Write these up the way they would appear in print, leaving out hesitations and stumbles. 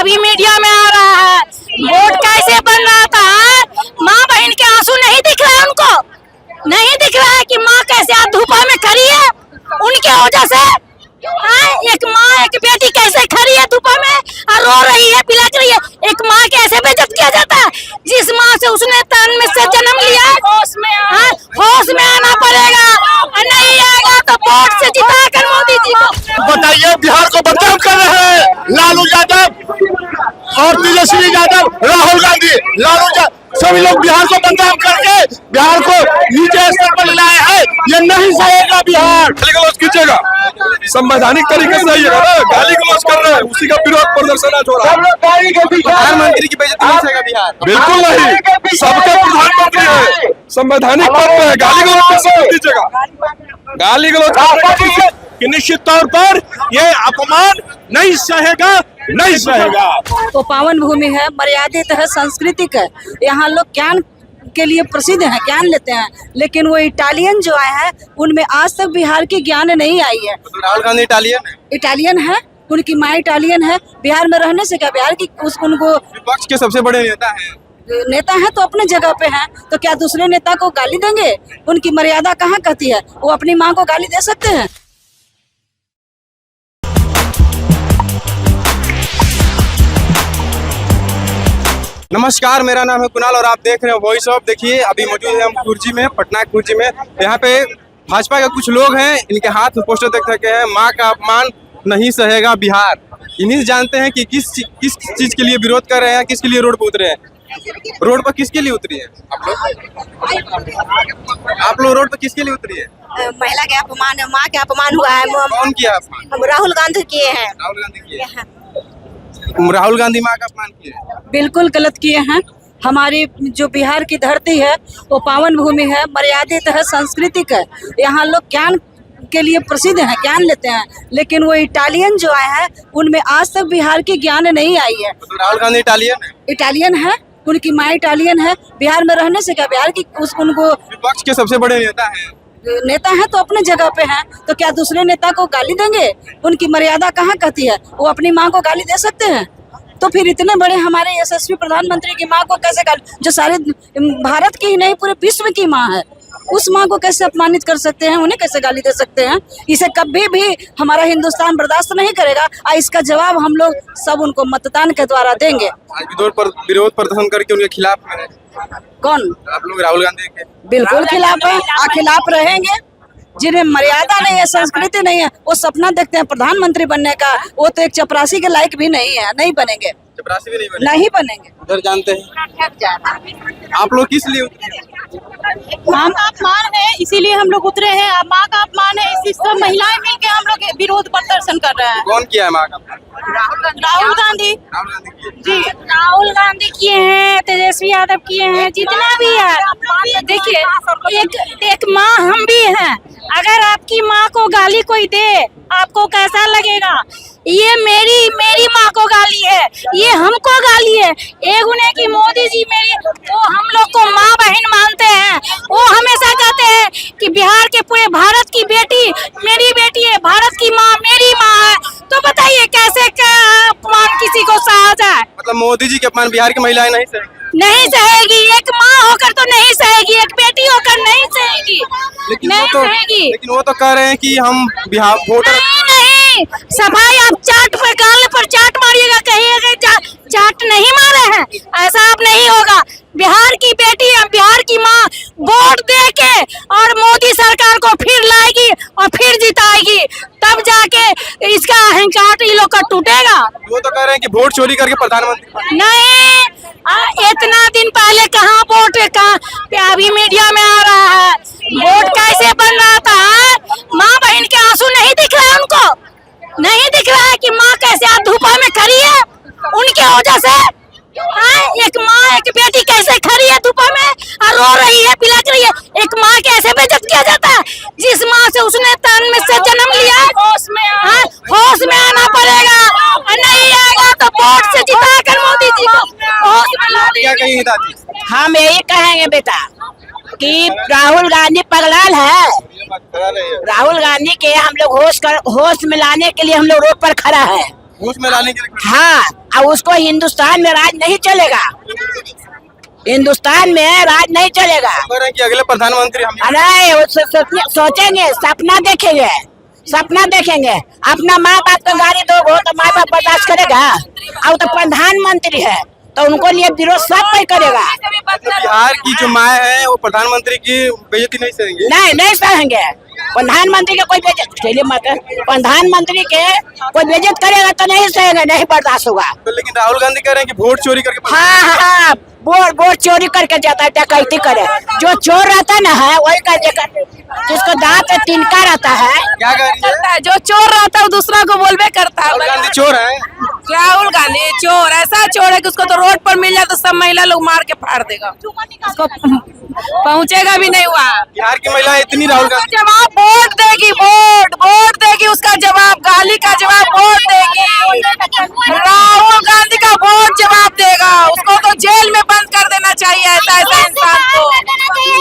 अभी मीडिया में आ रहा है। वोट कैसे बन रहा था? माँ बहन के आंसू नहीं दिख रहा है उनको, नहीं दिख रहा है कि माँ कैसे आज धूपा में खड़ी है उनके वजह से। एक माँ एक बेटी कैसे खड़ी है धूपा में और रो रही है, पिलक रही है। एक माँ के ऐसे बेइज्जत किया जाता है जिस माँ से उसने तन में से जन्म लिया है। होश में आना पड़ेगा, नहीं आएगा तो वोट से जिता कर मोदी जी को। बताइए, बिहार को बदनाम कर रहे हैं लालू यादव और तेजस्वी यादव, राहुल गांधी, सभी लोग बिहार को बदनाम करके बिहार को नीचे स्तर पर लाए हैं। ये नहीं सहेगा बिहार। गाली गलौज कीजिएगा, संवैधानिक तरीके से आइएगा ना। गाली गलौज कर रहे हैं, उसी का विरोध प्रदर्शन आज हो रहा है। प्रधानमंत्री की बेइज्जती नहीं सहेगा बिहार, बिल्कुल नहीं, सबका प्रधानमंत्री है, संवैधानिक पद पे है। गाली गलौज कैसे कर दीजिएगा? गाली गलौज कि निश्चित तौर पर ये अपमान नहीं सहेगा, नहीं सहेगा। तो पावन भूमि है, मर्यादित है, सांस्कृतिक है। यहाँ लोग ज्ञान के लिए प्रसिद्ध है, ज्ञान लेते हैं। लेकिन वो इटालियन जो आए हैं उनमें आज तक बिहार की ज्ञान नहीं आई है। तो राहुल गांधी इटालियन है, उनकी माँ इटालियन है। बिहार में रहने से क्या बिहार की उनको विपक्ष के सबसे बड़े नेता है तो अपने जगह पे हैं, तो क्या दूसरे नेता को गाली देंगे? उनकी मर्यादा कहाँ कहती है? वो अपनी माँ को गाली दे सकते हैं? नमस्कार, मेरा नाम है कुणाल और आप देख रहे हैं वॉइस ऑफ। देखिए, अभी मौजूद है हम कुर्जी में, पटना कुर्जी में। यहाँ पे भाजपा के कुछ लोग हैं, इनके हाथ में पोस्टर देख सके हैं, माँ का अपमान नहीं सहेगा बिहार। इन्हीं से जानते हैं कि किस चीज के लिए विरोध कर रहे हैं, किसके लिए रोड पर उतरे हैं। रोड पर किसके लिए उतरी है आप लोग रोड पर किसके लिए उतरी है? महिला के अपमान, माँ के अपमान हुआ है। कौन किया अपमान? राहुल गांधी किए हैं। राहुल गांधी माँ का अपमान किए? बिल्कुल गलत किए हैं। हमारी जो बिहार की धरती है वो पावन भूमि है, मर्यादित है, सांस्कृतिक है। यहाँ लोग ज्ञान के लिए प्रसिद्ध है, ज्ञान लेते हैं। लेकिन वो इटालियन जो आए हैं उनमें आज तक बिहार की ज्ञान नहीं आई है। तो राहुल गांधी इटालियन है, उनकी माँ इटालियन है। बिहार में रहने से क्या बिहार की उनको विपक्ष के सबसे बड़े नेता है तो अपने जगह पे हैं, तो क्या दूसरे नेता को गाली देंगे? उनकी मर्यादा कहाँ कहती है? वो अपनी माँ को गाली दे सकते हैं? तो फिर इतने बड़े हमारे यशस्वी प्रधानमंत्री की माँ को कैसे गाली, जो सारे भारत की ही नहीं पूरे विश्व की माँ है, उस माँ को कैसे अपमानित कर सकते हैं? उन्हें कैसे गाली दे सकते हैं? इसे कभी भी हमारा हिंदुस्तान बर्दाश्त नहीं करेगा और इसका जवाब हम लोग सब उनको मतदान के द्वारा देंगे। विरोध प्रदर्शन करके उनके खिलाफ कौन? आप लोग राहुल गांधी के बिल्कुल खिलाफ है, खिलाफ रहेंगे। जिन्हें मर्यादा नहीं है, संस्कृति नहीं है, वो सपना देखते हैं प्रधानमंत्री बनने का, वो तो एक चपरासी के लायक भी नहीं है, नहीं बनेंगे, चपरासी भी नहीं बनेंगे। उधर जानते हैं आप लोग किस लिए उतरे? माँ का अपमान है, इसीलिए हम लोग उतरे हैं। माँ का अपमान है, इसी सब महिलाएं मिलके हम लोग विरोध प्रदर्शन कर रहे हैं। कौन किया है माँ का? राहुल गांधी जी, राहुल गांधी किए हैं, तेजस्वी यादव किए हैं, जितना भी है। देखिए, एक माँ हम भी हैं। अगर आपकी माँ को गाली कोई दे, आपको कैसा लगेगा? ये मेरी माँ को गाली है, ये हमको गाली है। एक उन्हें की मोदी जी मेरी, वो हम लोग को माँ बहन मानते हैं। वो हमेशा कहते हैं कि बिहार के पूरे भारत की बेटी मेरी बेटी है, भारत की माँ मेरी माँ है। तो बताइए कैसे अपमान किसी को सहा जाए? मतलब मोदी जी के अपमान बिहार की महिलाएं नहीं सहेगी। एक माँ होकर तो नहीं सहेगी, एक बेटी होकर नहीं सहेगी। लेकिन वो तो कह रहे हैं कि हम बिहार वोटर नहीं, सफाई आप चाट पर, गाल पर चाट मारिएगा, कहिएगा चाट नहीं मारे हैं, ऐसा अब नहीं होगा। बिहार की बेटी, बिहार की माँ वोट दे के और मोदी सरकार को फिर लाएगी और फिर जिताएगी, तब जाके इसका अहंकार ये लोग का टूटेगा। वो तो कह रहे हैं कि वोट चोरी करके प्रधानमंत्री नहीं, इतना दिन पहले कहाँ वोट, कहाँ अभी मीडिया में आ रहा है। वोट कैसे बन रहा था? माँ बहन के आंसू नहीं दिख रहा है उनको, नहीं दिख रहा है कि माँ कैसे आज धूपा में खड़ी है उनके वजह से। एक माँ एक बेटी कैसे खड़ी है धूपा में और रो रही है, पिलक रही है। एक माँ के ऐसे बेइज्जत किया जाता है जिस माँ से उसने तन में से जन्म लिया है। होश में आना पड़ेगा, नहीं आएगा तो वोट से जिता कर मोदी जी को। क्या कहेंगे दादी? हम यही कहेंगे बेटा कि राहुल गांधी पगलाल है। राहुल गांधी के हम लोग होश में लाने के लिए हम लोग रोड पर खड़ा है। होश में लाने के लिए? हाँ, और उसको हिंदुस्तान में राज नहीं चलेगा, हिंदुस्तान में राज नहीं चलेगा। कह रहे हैं कि अगले प्रधानमंत्री हम नहीं, सोचेंगे, सपना देखेंगे, सपना देखेंगे। अपना माँ बाप को गाड़ी दोगे तो माँ बाप बर्दाश्त करेगा? और तो प्रधानमंत्री है तो उनको लिए विरोध सब कोई करेगा। बिहार की जो माँ है वो प्रधानमंत्री की बेइज्जती नहीं सहेंगे? नहीं सहेंगे। प्रधानमंत्री के कोई बेइज्जत चलिए मत, प्रधानमंत्री के कोई बेइज्जत करेगा तो नहीं सहेंगे, नहीं बर्दाश्त होगा। तो लेकिन राहुल गांधी कह रहे हैं कि वोट चोरी करके हाँ, वोट चोरी करके जाता है, डकैती करे। जो चोर रहता है ना है वही कर, जिसको दांत तिनका रहता है। क्या कह रही है? जो चोर रहता है वो दूसरा को बोलबे करता है। राहुल गांधी चोर है? राहुल गांधी चोर, ऐसा चोर है कि उसको तो रोड पर मिल जाए तो सब महिला लोग मार के फाड़ देगा, उसको पहुंचेगा भी नहीं हुआ। बिहार की महिलाएं इतनी राहुल गांधी जवाब वोट देगी, वोट देगी, उसका जवाब गाली का जवाब वोट देगी। राहुल गांधी का वोट जवाब देगा, उसको तो जेल में बंद कर देना चाहिए ऐसा इंसान को।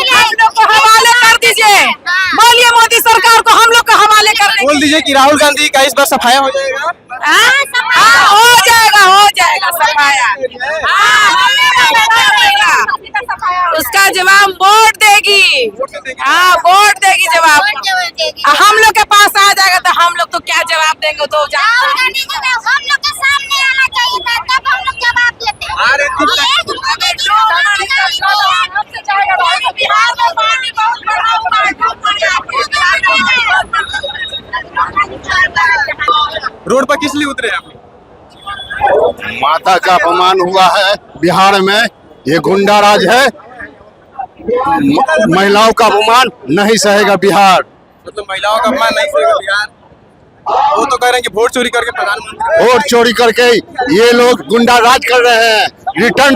हम लोग को हवाले कर दीजिए, बोलिए मोदी सरकार को हम लोग को हवाले कर दीजिए। बोल दीजिए कि राहुल गांधी का इस बार सफाया हो जाएगा। हो जाएगा सफाया। उसका जवाब वोट देगी। वोट देगी जवाब। हम लोग के पास आ जाएगा तो हम लोग तो क्या जवाब देंगे, तो हम लोग के सामने आना चाहिए था, तब हम लोग जवाब देते हैं। बिहार में पानी बहुत रोड पर किस लिए उतरे आप? माता का अपमान हुआ है बिहार में, ये गुंडा राज है। महिलाओं का अपमान नहीं सहेगा बिहार। मतलब महिलाओं का अपमान नहीं सहेगा बिहार। वो तो कह रहे हैं कि वोट चोरी करके प्रधानमंत्री, वोट चोरी करके ये लोग गुंडा राज कर रहे हैं। रिटर्न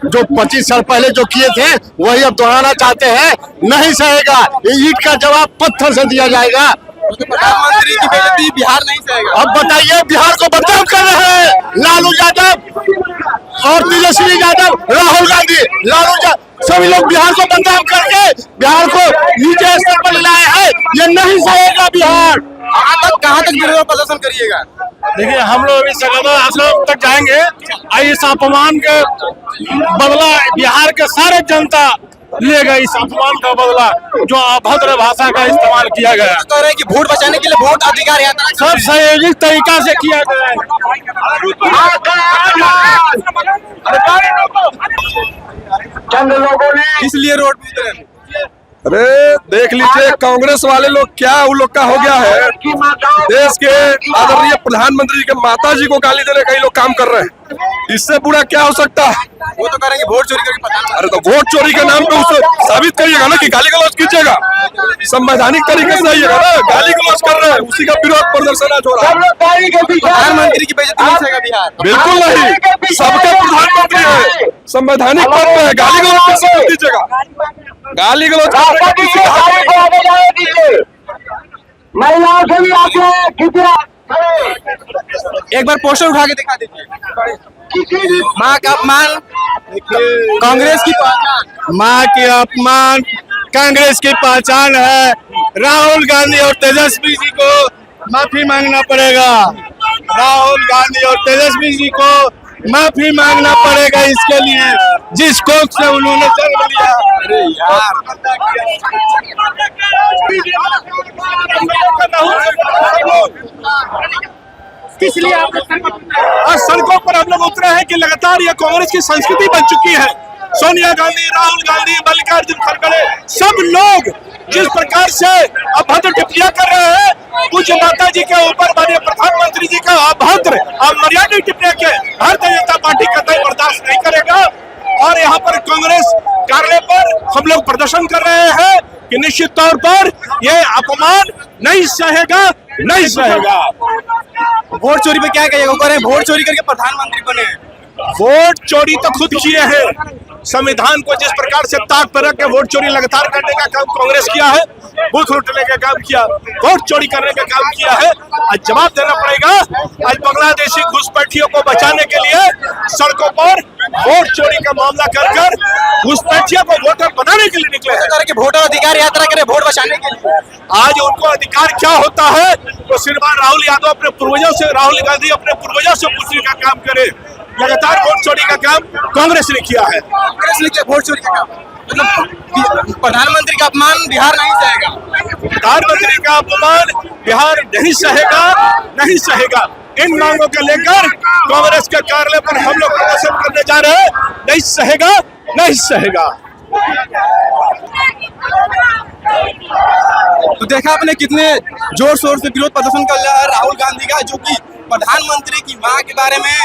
जो 25 साल पहले जो किए थे वही अब दोहराना चाहते हैं, नहीं सहेगा। ये ईंट का जवाब पत्थर से दिया जाएगा। तो प्रधानमंत्री की बेइज्जती बिहार नहीं सहेगा। अब बताइए, बिहार को बदनाम कर रहे हैं लालू यादव और तेजस्वी यादव, राहुल गांधी, सभी लोग बिहार को बदनाम करके बिहार को नीचे स्तर पर लाए हैं। ये नहीं सहेगा बिहार। कहाँ तक विरोध प्रदर्शन करिएगा? देखिए, हम लोग इस जगह तक जाएंगे। इस अपमान के बदला बिहार के सारे जनता लेगा, इस अपमान का बदला जो अभद्र भाषा का इस्तेमाल किया गया। कह रहे हैं कि वोट बचाने के लिए वोट अधिकार यात्रा सब संयोजित तरीका से किया गया है। चंद लोगों ने किस लिए रोड पे उतरे? अरे देख लीजिए, कांग्रेस वाले लोग क्या उन लोग का हो गया है। देश के आदरणीय प्रधानमंत्री के माता जी को गाली देने का ये लोग काम कर रहे हैं। इससे बुरा क्या हो सकता है? वो तो कह रहे हैं कि वोट चोरी करके प्रधानमंत्री। अरे तो वोट चोरी के नाम पे उसको साबित करिएगा ना कि गाली गलौज कीजिएगा, संवैधानिक तरीके से आइएगा ना। गाली गलौज कर रहे हैं, उसी का विरोध प्रदर्शन आज हो रहा है। प्रधानमंत्री की बेइज्जती नहीं सहेगा बिहार। बिल्कुल नहीं, सबके प्रधानमंत्री है, संवैधानिक पद पे है। गाली गलौज कैसे कर दीजिएगा? गाली गलौज महिलाओं से भी आगे एक बार पोस्टर उठा के दिखा दीजिए। माँ का अपमान कांग्रेस की पहचान। माँ के अपमान कांग्रेस की पहचान है। राहुल गांधी और तेजस्वी जी को माफी मांगना पड़ेगा। राहुल गांधी और तेजस्वी जी को माफी मांगना पड़ेगा इसके लिए, जिस कोख से उन्होंने जन्म लिया। अरे यार, किस लिए आज सड़कों पर हम लोग उतरे हैं कि लगातार ये कांग्रेस की संस्कृति बन चुकी है। सोनिया गांधी, राहुल गांधी, मल्लिकार्जुन खड़गे, सब लोग जिस प्रकार से अभद्र टिप्पणियां कर रहे हैं, कुछ माता जी के ऊपर माननीय प्रधानमंत्री जी का अभद्र और मर्यादित टिप्पणियां के भारतीय जनता पार्टी कतई बर्दाश्त नहीं करेगा। और यहाँ पर कांग्रेस कार्यालय पर हम लोग प्रदर्शन कर रहे हैं कि निश्चित तौर पर ये अपमान नहीं सहेगा, नहीं सहेगा। वोट चोरी पे क्या कहिएगा? कह रहे हैं वोट चोरी करके प्रधानमंत्री बने। वोट चोरी तो खुद किए हैं, संविधान को जिस प्रकार से ताक पर रख के वोट चोरी लगातार करने का काम कांग्रेस किया है, बूथ लूटने का काम किया, वोट चोरी करने का काम किया है, आज जवाब देना पड़ेगा। आज बांग्लादेशी घुसपैठियों को बचाने के लिए सड़कों पर वोट चोरी का मामला कर घुसपैठियों को वोटर बनाने के लिए निकले हैं। वोटर अधिकार यात्रा करे वोट बचाने के लिए। आज उनको अधिकार क्या होता है तो श्रीमान राहुल यादव अपने पूर्वजों से, राहुल गांधी अपने पूर्वजों से पूछने का काम करे। लगातार वोट चोरी का काम कांग्रेस ने किया है। कांग्रेस ने किया वोट चोरी का काम। मतलब प्रधानमंत्री का अपमान बिहार नहीं सहेगा। प्रधानमंत्री का अपमान बिहार नहीं सहेगा, नहीं सहेगा। इन मांगों को लेकर कांग्रेस के कार्यालय पर हम लोग प्रदर्शन करने जा रहे हैं। नहीं सहेगा, नहीं सहेगा। तो देखा आपने कितने जोर शोर से विरोध प्रदर्शन कर रहा है राहुल गांधी का, जो कि प्रधानमंत्री की मां के बारे में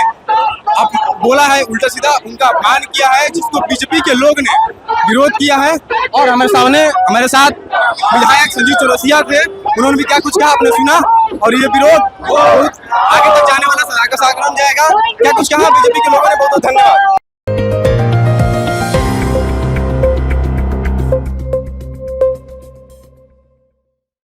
अब बोला है, उल्टा सीधा उनका अपमान किया है, जिसको बीजेपी के लोग ने विरोध किया है। और हमारे साथ विधायक संजीव चौरसिया थे, उन्होंने भी क्या कुछ कहा आपने सुना। और ये विरोध बहुत आगे तक जाने वाला सलाह का सागर बन जाएगा। क्या कुछ कहा बीजेपी के लोगों ने। बहुत बहुत धन्यवाद।